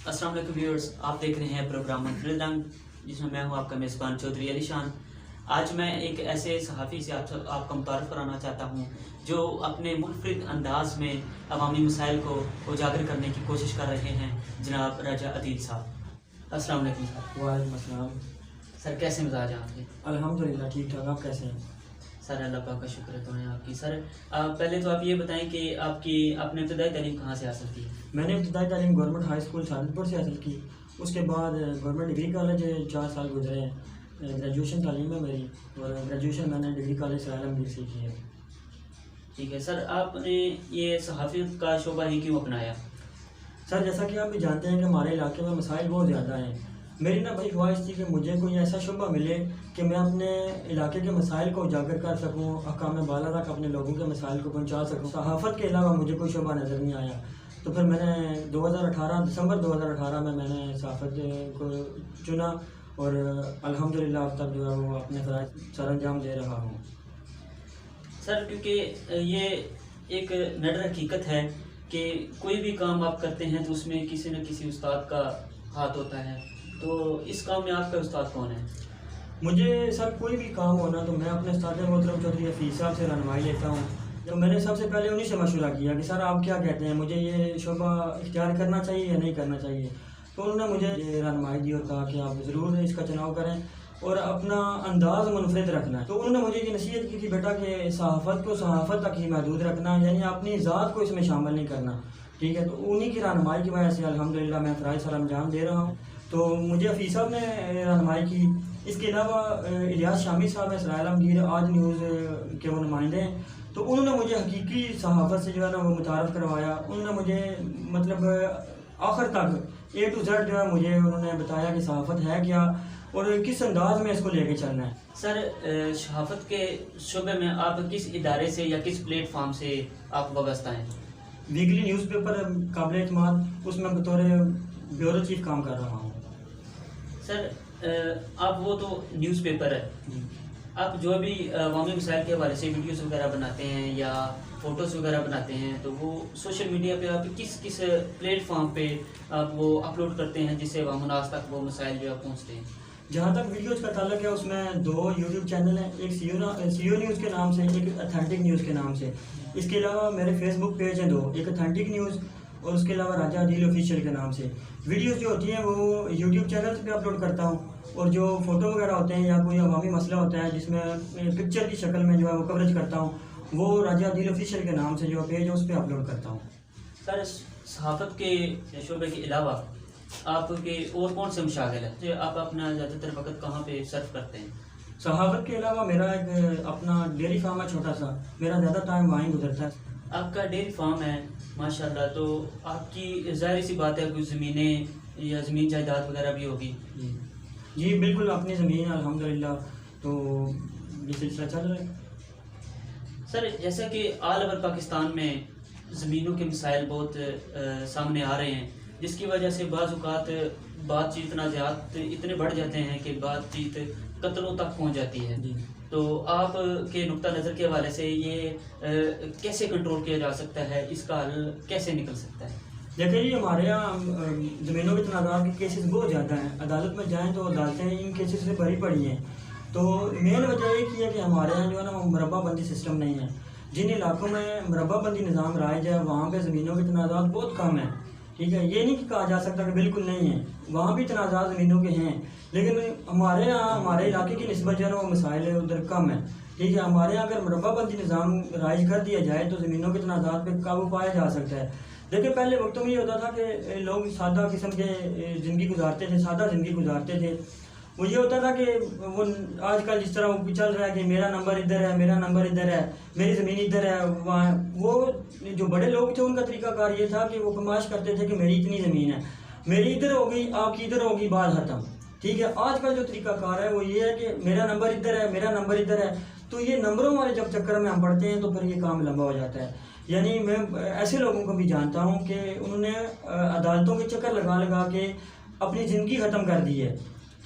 अस्सलाम वालेकुम व्यूअर्स, आप देख रहे हैं प्रोग्राम मुनफरिद रंग, जिसमें मैं हूं आपका मेज़बान चौधरी अली शान। आज मैं एक ऐसे सहाफ़ी से आपका मुतारफ़ कराना चाहता हूं जो अपने मुनफरिद अंदाज में अवामी मसाइल को उजागर करने की कोशिश कर रहे हैं, जनाब रजा अदील साहब। अस्सलाम वालेकुम सर। वालेकुम अस्सलाम। सर कैसे मिजाज हैं आपके? अल्हम्दुलिल्लाह ठीक ठाक। आप कैसे हैं? सर अल्लाह पाक का शुक्र है तो है आपकी। सर पहले तो आप ये बताएं कि आपने इब्तदाई तालीम कहाँ से हासिल की? मैंने इब्तदाई तालीम गवर्नमेंट हाई स्कूल सादतपुर से हासिल की। उसके बाद गवर्नमेंट डिग्री कॉलेज 4 साल गुजरे हैं। ग्रेजुएशन तालीम है मेरी, और ग्रेजुएशन मैंने डिग्री कॉलेज से आलमगीर से की है। ठीक है सर, आपने ये सहाफ़ियत का शोबा ही क्यों अपनाया? सर जैसा कि आप भी जानते हैं कि हमारे इलाके में मसाइल बहुत ज़्यादा हैं। मेरी ना भाई ख्वाहिश थी कि मुझे कोई ऐसा शुबा मिले कि मैं अपने इलाके के मसाइल को उजागर कर सकूं, अहकाम बाला तक अपने लोगों के मसाइल को पहुंचा सकूं। सहाफ़त के अलावा मुझे कोई शुबा नज़र नहीं आया। तो फिर मैंने दिसंबर 2018 में मैंने सहाफ़त को चुना, और अल्हम्दुलिल्लाह अब तक जो है वो अपने फ़राइज़ सरअंजाम दे रहा हूँ। सर क्योंकि ये एक नडर हकीकत है कि कोई भी काम आप करते हैं तो उसमें किसी न किसी उस्ताद का हाथ होता है, तो इस काम में आपका उस्ताद कौन है? मुझे सर कोई भी काम होना तो मैं अपने उस्ताद मोहतरम चौधरी हफीज़ साहब से रहनुमाई लेता हूँ। तो मैंने सबसे पहले उन्हीं से मशवरा किया कि सर आप क्या कहते हैं, मुझे ये शोबा इख्तियार करना चाहिए या नहीं करना चाहिए। तो उन्होंने मुझे ये रहनुमाई दी और कहा कि आप ज़रूर इसका चुनाव करें और अपना अंदाज़ मुनफरिद रखना है। तो उन्होंने मुझे ये नसीहत की थी बेटा कि सहाफ़त को सहाफ़त तक ही महदूद रखना, यानी अपनी ज़ात को इसमें शामिल नहीं करना। ठीक है, तो उन्हीं की रहनुमाई की वजह से अल्हम्दुलिल्लाह मैं फ़राइज़ सरअंजाम दे रहा हूँ। तो मुझे हफीज़ साहब ने रहनुमाई की। इसके अलावा इलियास शामी साहब हैं, इसराइल आलमगीर आज न्यूज़ के वो नुमाइंदे हैं। तो उन्होंने मुझे हकीकी सहाफ़त से जो है ना वो मुतारफ़ करवाया। उन्होंने मुझे मतलब आखिर तक A to Z जो है मुझे उन्होंने बताया कि सहाफ़त है क्या और किस अंदाज में इसको लेके चलना है। सर सहाफ़त के शोबे में आप किस इदारे से या किस प्लेटफॉर्म से आप वाबस्ता हैं? वीकली न्यूज़पेपर काबिल एतमाद, उसमें बतौर ब्यूरो चीफ काम कर रहा हूँ। सर आप वो तो न्यूज़पेपर है, आप जो भी अवामी मसाइल के हवाले से वीडियोस वगैरह बनाते हैं या फ़ोटोज़ वगैरह बनाते हैं, तो वो सोशल मीडिया पे आप किस किस प्लेटफॉर्म पे आप वो अपलोड करते हैं जिससे अवाम तक वो मसाइल जो है पहुँचते हैं? जहाँ तक वीडियोज़ का ताल्लुक है उसमें 2 यूट्यूब चैनल हैं, एक सीओ न्यूज़ के नाम से, एक अथेंटिक न्यूज़ के नाम से। इसके अलावा मेरे फेसबुक पेज हैं 2, एक अथेंटिक न्यूज़ और उसके अलावा राजा अदील ऑफिशियल के नाम से। वीडियोज़ जो होती हैं वो यूट्यूब चैनल पे अपलोड करता हूँ, और जो फ़ोटो वगैरह होते हैं या कोई अवामी मसला होता है जिसमें पिक्चर की शक्ल में जो है वो कवरेज करता हूँ, वो राजा अदील ऑफिशियल के नाम से जो पेज है उस पर अपलोड करता हूँ। सर सहाफ़त के शोबे के अलावा आपके और कौन से मशागिल हैं, तो आप अपना ज़्यादातर वक्त कहाँ पे सर्फ करते हैं? सहाफ़त के अलावा मेरा एक अपना डेयरी फार्म है छोटा सा, मेरा ज़्यादा टाइम वहीं गुजरता है। आपका डेयरी फार्म है माशाल्लाह, तो आपकी ज़ाहिर सी बात है कुछ ज़मीनें या ज़मीन जायदाद वगैरह भी होगी? जी बिल्कुल, अपनी ज़मीन है अल्हम्दुलिल्लाह, तो ये सिलसिला चल रहा है। सर जैसा कि ऑल ओवर पाकिस्तान में ज़मीनों के मसाइल बहुत सामने आ रहे हैं, जिसकी वजह से बाज़-औक़ात बातचीत तनाज़ात इतने बढ़ जाते हैं कि बातचीत कत्लों तक पहुंच जाती है। तो आप के नुक्ता नज़र के हवाले से ये कैसे कंट्रोल किया जा सकता है, इसका हल कैसे निकल सकता है? देखिए जी, हमारे यहाँ ज़मीनों के तनाज़ात के केसेस बहुत ज़्यादा हैं। अदालत में जाएँ तो अदालतें इन केसेस से भरी पड़ी हैं। तो मेन वजह एक ही है कि हमारे यहाँ जो है ना वो मुरब्बाबंदी सिस्टम नहीं है। जिन इलाकों में मुरब्बाबंदी निज़ाम राइज है वहाँ पे ज़मीनों के तनाज़ात बहुत कम है। ठीक है, ये नहीं कहा जा सकता कि बिल्कुल नहीं है, वहाँ भी तनाज़ात ज़मीनों के हैं, लेकिन हमारे यहाँ हमारे इलाके की निस्बत जो है ना वो मसाइल उधर कम है। ठीक है, हमारे यहाँ अगर मुरब्बाबंदी निज़ाम राइज कर दिया जाए तो ज़मीनों के तनाज़ात पे काबू पाया जा सकता है। देखिए पहले वक्तों में ये होता था कि लोग सादा किस्म के ज़िंदगी गुजारते थे, सादा ज़िंदगी गुजारते थे। वो ये होता था कि वो आजकल जिस तरह वो चल रहा है कि मेरा नंबर इधर है, मेरा नंबर इधर है, मेरी ज़मीन इधर है, वहाँ वो जो बड़े लोग थे उनका तरीकाकार ये था कि वो फरमाइश करते थे कि मेरी इतनी ज़मीन है, मेरी इधर होगी, आपकी इधर होगी, बात खत्म। ठीक है, आजकल जो तरीकाकार है वो ये है कि मेरा नंबर इधर है, मेरा नंबर इधर है। तो ये नंबरों वाले जब चक्कर में हम पढ़ते हैं तो फिर ये काम लंबा हो जाता है। यानी मैं ऐसे लोगों को भी जानता हूँ कि उन्होंने अदालतों के चक्कर लगा लगा के अपनी ज़िंदगी ख़त्म कर दी है।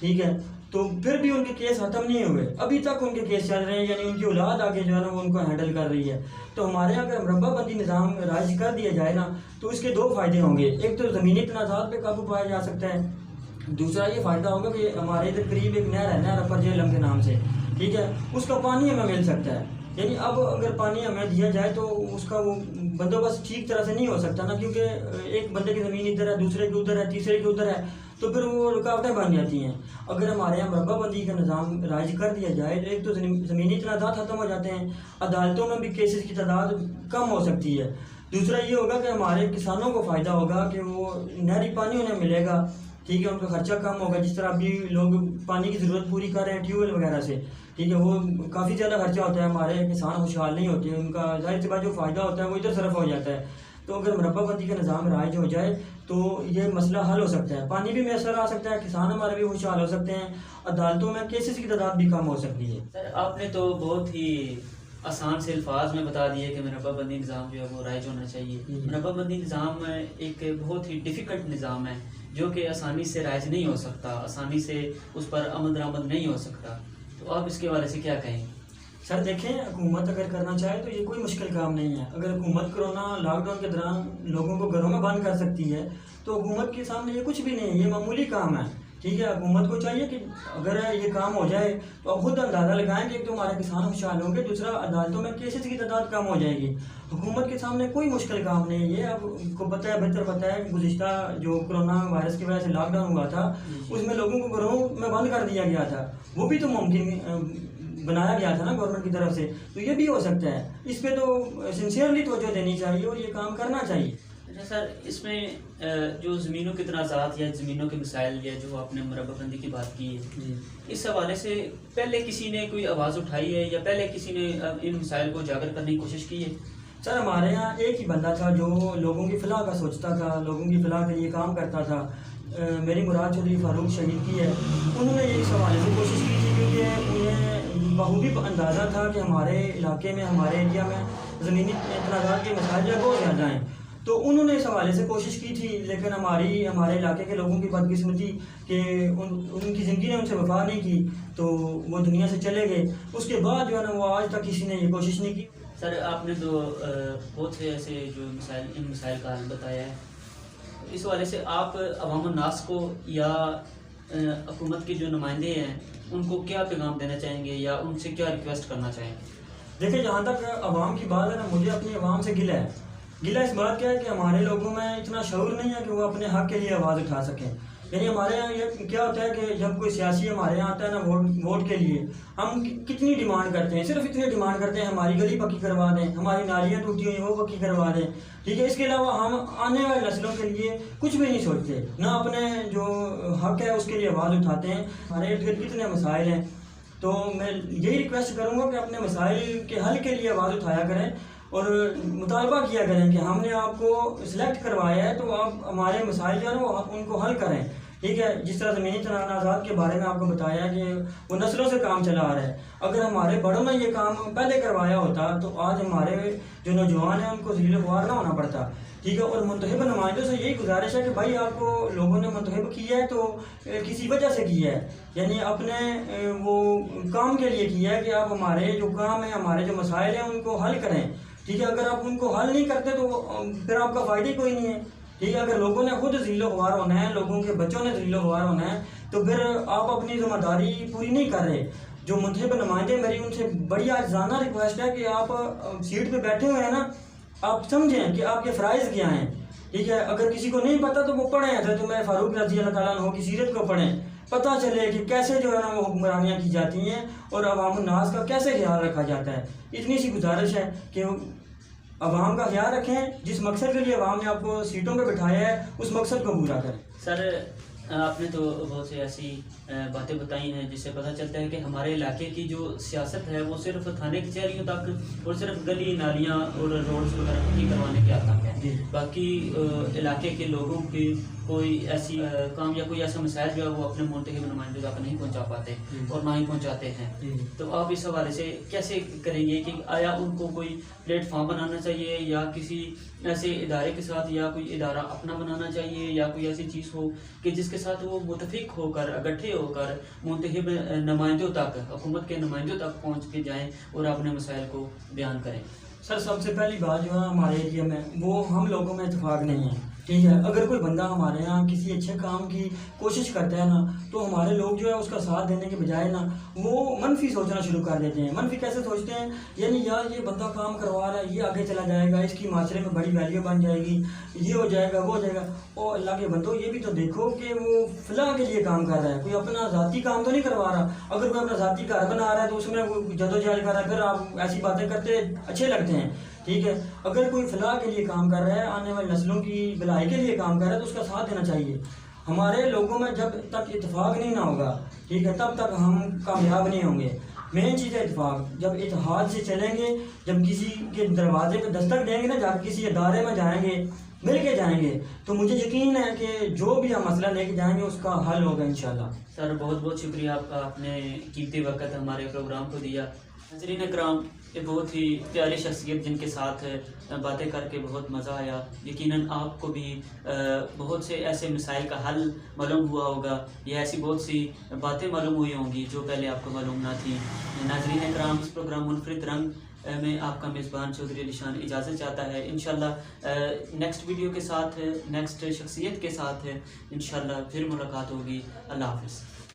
ठीक है, तो फिर भी उनके केस ख़त्म नहीं हुए, अभी तक उनके केस चल रहे हैं, यानी उनकी औलाद आगे जो है ना वो उनको हैंडल कर रही है। तो हमारे यहाँ अगर मरबा-बंदी निज़ाम राइज कर दिया जाए ना तो इसके दो फ़ायदे होंगे। एक तो ज़मीनी तनाज़ात पे काबू पाया जा सकता है, दूसरा ये फ़ायदा होगा कि हमारे इधर करीब एक नहर है, नहर अपर झेलम के नाम से, ठीक है, उसका पानी हमें मिल सकता है। यानी अब अगर पानी हमें दिया जाए तो उसका वो बंदोबस्त ठीक तरह से नहीं हो सकता ना, क्योंकि एक बंदे की ज़मीन इधर है, दूसरे की उधर है, तीसरे की उधर है, तो फिर वो रुकावटें बन जाती हैं। अगर हमारे यहाँ मरबा-बंदी का निज़ाम राइज कर दिया जाए तो एक तो ज़मीनी तनाज़ात ख़त्म हो जाते हैं, अदालतों में भी केसेस की तादाद कम हो सकती है। दूसरा ये होगा कि हमारे किसानों को फ़ायदा होगा कि वो नहरी पानी उन्हें मिलेगा, ठीक है, उनका खर्चा कम होगा। जिस तरह अभी लोग पानी की ज़रूरत पूरी कर रहे हैं ट्यूबवेल वगैरह से, ठीक है, वो काफ़ी ज़्यादा खर्चा होता है, हमारे किसान खुशहाल नहीं होते, उनका ज़ाहिर सी बात जो फ़ायदा होता है वो इधर सरफ हो जाता है। तो अगर मरबा-बंदी का निज़ाम राइज हो जाए तो ये मसला हल हो सकता है, पानी भी मैसर आ सकता है, किसान हमारे भी खुशहाल हो सकते हैं, अदालतों में केसेस की तादाद भी कम हो सकती है। सर आपने तो बहुत ही आसान से अल्फाज में बता दिए कि मरबा-बंदी निज़ाम जो है वो राइज होना चाहिए। मरबा-बंदी निज़ाम एक बहुत ही डिफ़िकल्ट निज़ाम है जो कि आसानी से राइज नहीं हो सकता, आसानी से उस पर अमल दरामद नहीं हो सकता, तो आप इसके बारे से क्या कहेंगे? सर देखें, हुकूमत अगर करना चाहे तो ये कोई मुश्किल काम नहीं है। अगर हुकूमत कोरोना लॉकडाउन के दौरान लोगों को घरों में बंद कर सकती है तो हुकूमत के सामने ये कुछ भी नहीं है, ये मामूली काम है, ठीक है। हुकूमत को चाहिए कि अगर ये काम हो जाए तो अब खुद अंदाज़ा लगाएं कि एक तो हमारे किसान खुशहाल होंगे, दूसरा अदालतों में केसेस की तादाद कम हो जाएगी। हुकूमत के सामने कोई मुश्किल काम नहीं है। ये आपको पता है, बेहतर पता है, गुज़िश्ता जो कोरोना वायरस की वजह से लॉकडाउन हुआ था उसमें लोगों को घरों में बंद कर दिया गया था, वो भी तो मुमकिन बनाया गया था ना गवर्नमेंट की तरफ से, तो ये भी हो सकता है। इस पे तो सिंसियरली तवज्जो देनी चाहिए और ये काम करना चाहिए। अच्छा सर, इसमें जो ज़मीनों के तनाज़ात या ज़मीनों के मसाइल या जो आपने मरबा-बंदी की बात की है, इस हवाले से पहले किसी ने कोई आवाज़ उठाई है या पहले किसी ने इन मसाइल को उजागर करने की कोशिश की है? सर हमारे यहाँ एक ही बंदा था जो लोगों की फलाह का सोचता था, लोगों की फलाह के लिए काम करता था। मेरी मुराद चौधरी फारूक शहीद की है, उन्होंने ये इस हवाले से कोशिश की थी क्योंकि उन्हें बखूबी अंदाज़ा था कि हमारे इलाके में, हमारे एरिया में ज़मीनी तनाज़ात के मसाइल जो है बहुत ज़्यादा हैं, तो उन्होंने इस हवाले से कोशिश की थी। लेकिन हमारे इलाके के लोगों की बदकिस्मती कि उनकी ज़िंदगी ने उनसे वफा नहीं की, तो वो दुनिया से चले गए। उसके बाद जो है ना वो आज तक किसी ने ये कोशिश नहीं की। सर आपने तो बहुत से ऐसे जो इन मसाइल का हल बताया है, इस वाले से आप अवाम नास को या हुकूमत के जो नुमाइंदे हैं उनको क्या पैगाम देना चाहेंगे या उनसे क्या रिक्वेस्ट करना चाहेंगे? देखिए, जहाँ तक अवाम की बात है ना, मुझे अपनी अवाम से गिला है। गिला इस बात क्या है कि हमारे लोगों में इतना शऊर नहीं है कि वो अपने हक़ के लिए आवाज़ उठा सकें। यानी हमारे यहाँ ये क्या होता है कि जब कोई सियासी हमारे यहाँ आता है ना वोट के लिए, हम कितनी डिमांड करते हैं, सिर्फ इतनी डिमांड करते हैं हमारी गली पक्की करवा दें, हमारी नालियाँ टूटी हुई वो पक्की करवा दें, ठीक है। इसके अलावा हम आने वाली नस्लों के लिए कुछ भी नहीं सोचते, ना अपने जो हक़ है उसके लिए आवाज़ उठाते हैं। हमारे इर्द गिर्द कितने मसाइल हैं, तो मैं यही रिक्वेस्ट करूँगा कि अपने मसाइल के हल के लिए आवाज़ उठाया करें और मुतालबा किया करें कि हमने आपको सिलेक्ट करवाया है तो आप हमारे मसाइल जो है ना वो उनको हल करें, ठीक है। जिस तरह ज़मीनी तनाज़ात के बारे में आपको बताया कि वो नस्लों से काम चला आ रहा है, अगर हमारे बड़ों ने ये काम पहले करवाया होता तो आज हमारे जो नौजवान हैं उनको ज़लील ख्वार ना होना पड़ता, ठीक है। और मुंतखब नुमाइंदों से यही गुजारिश है कि भाई आपको लोगों ने मुंतखब किया है तो किसी वजह से किया है, यानी अपने वो काम के लिए किया है कि आप हमारे जो काम है, हमारे जो मसाइल हैं उनको हल करें, ठीक है। अगर आप उनको हल नहीं करते तो फिर आपका फ़ायदा ही कोई नहीं है, ठीक है। अगर लोगों ने खुद ज़िल्लो ख्वार होना है, लोगों के बच्चों ने ज़िल्लो ख्वार होना है, तो फिर आप अपनी ज़िम्मेदारी पूरी नहीं कर रहे। जो मुंतखब नुमाइंदे, मेरी उनसे बड़ी आज़ाना रिक्वेस्ट है कि आप सीट पे बैठे हुए हैं ना, आप समझें कि आपके फ़राइज़ क्या हैं, ठीक है। अगर किसी को नहीं पता तो वो पढ़ें, हज़रत उमर फारूक रज़ी अल्लाह ताला अन्हु की सीरत को पढ़ें, पता चले कि कैसे जो है ना वो हुक्मरानियाँ की जाती हैं और अवाम नास का कैसे ख्याल रखा जाता है। इतनी सी गुजारिश है कि अवाम का ख्याल रखें, जिस मकसद के लिए अवाम ने आपको सीटों पर बिठाया है उस मकसद को पूरा करें। सर आपने तो बहुत सी ऐसी बातें बताई हैं जिससे पता चलता है कि हमारे इलाके की जो सियासत है वो सिर्फ थाने कचहरियों तक और सिर्फ गली नालियाँ और रोड्स वगैरह पक्की करवाने के हद तक है, बाकी इलाके के लोगों की कोई ऐसी काम या कोई ऐसा मसाइल जो है वो अपने मुंतखब नुमाइंदों तक नहीं पहुंचा पाते और ना ही पहुंचाते हैं। तो आप इस हवाले से कैसे करेंगे कि आया उनको कोई प्लेटफॉर्म बनाना चाहिए या किसी ऐसे इदारे के साथ या कोई इदारा अपना बनाना चाहिए या कोई ऐसी चीज़ हो कि जिसके साथ वो मुतफिक होकर, इकट्ठे होकर मुंतखब नुमाइंदों तक, हुकूमत के नुमाइंदों तक पहुँच के जाएँ और अपने मसाइल को बयान करें? सर सबसे पहली बात जो है हमारे एरिया में वो हम लोगों में इत्तेफाक नहीं है, ठीक है। अगर कोई बंदा हमारे यहाँ किसी अच्छे काम की कोशिश करता है ना, तो हमारे लोग जो है उसका साथ देने के बजाय ना वो मनफी सोचना शुरू कर देते हैं। मनफी कैसे सोचते हैं, यानी यार ये बंदा काम करवा रहा है, ये आगे चला जाएगा, इसकी माशरे में बड़ी वैल्यू बन जाएगी, ये हो जाएगा, वो हो जाएगा। और अल्लाह के बंदो ये भी तो देखो कि वो फलाह के लिए काम कर रहा है, कोई अपना ज़ाती काम तो नहीं करवा रहा। अगर कोई अपना ज़ाती घर बना रहा है तो उसमें वो जदोजहद कर रहा है, फिर आप ऐसी बातें करते अच्छे लगते हैं, ठीक है। अगर कोई फलाह के लिए काम कर रहा है, आने वाली नस्लों की भलाई के लिए काम कर रहा है, तो उसका साथ देना चाहिए। हमारे लोगों में जब तक इत्तेफाक नहीं ना होगा, ठीक है, तब तक हम कामयाब नहीं होंगे। मेन चीज़ है इत्तेफाक। जब इत्तेहाद से चलेंगे, जब किसी के दरवाजे पे दस्तक देंगे ना, जाकर किसी अदारे में जाएंगे, मिल के जाएंगे, तो मुझे यकीन है कि जो भी हम मसला लेके जाएंगे उसका हल होगा इंशाल्लाह। सर बहुत बहुत शुक्रिया आपका, आपने कीमती वक्त हमारे प्रोग्राम को दिया। नाज़रीन इकराम, ये बहुत ही प्यारी शख्सियत जिनके साथ बातें करके बहुत मज़ा आया। यकीनन आपको भी बहुत से ऐसे मसाइल का हल मालूम हुआ होगा, या ऐसी बहुत सी बातें मालूम हुई होंगी जो पहले आपको मालूम ना थी। नाज़रीन इकराम, इस प्रोग्राम मुनफरिद रंग में आपका मेज़बान चौधरी अलीशान इजाज़त चाहता है। इंशाल्लाह नेक्स्ट वीडियो के साथ, नेक्स्ट शख्सियत के साथ इंशाल्लाह फिर मुलाकात होगी। अल्लाह हाफ़िज़।